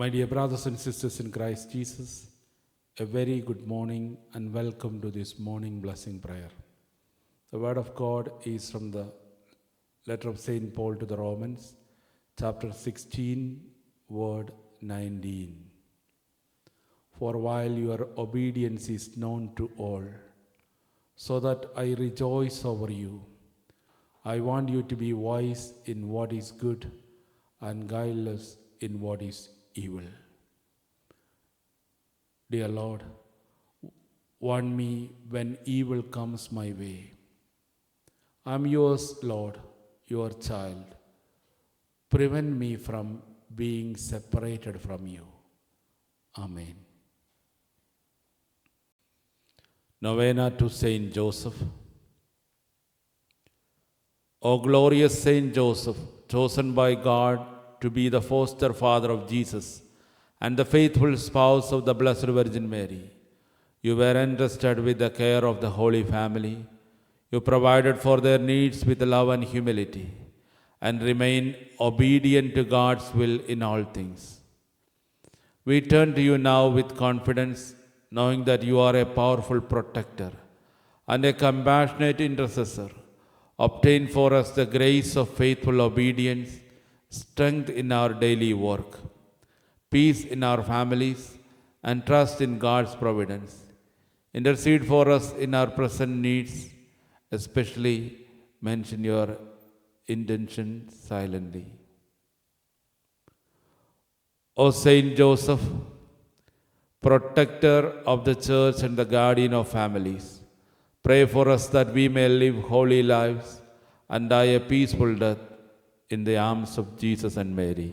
My dear brothers and sisters in Christ Jesus, a very good morning and welcome to this morning blessing prayer. The word of God is from the letter of St. Paul to the Romans, chapter 16, word 19. For while your obedience is known to all, so that I rejoice over you, I want you to be wise in what is good and guileless in what is evil. Dear Lord, warn me when evil comes my way. I am yours, Lord, your child. Prevent me from being separated from you. Amen. Novena to Saint Joseph. O glorious Saint Joseph, chosen by God to be the foster father of Jesus and the faithful spouse of the Blessed Virgin Mary, you were entrusted with the care of the Holy Family. You provided for their needs with love and humility, and remain obedient to God's will in all things. We turn to you now with confidence, knowing that you are a powerful protector and a compassionate intercessor. Obtain for us the grace of faithful obedience, strength in our daily work, peace in our families, and trust in God's providence. Intercede for us in our present needs, especially mention your intention silently. O Saint Joseph, protector of the Church and the guardian of families, pray for us that we may live holy lives and die a peaceful death in the arms of Jesus and Mary.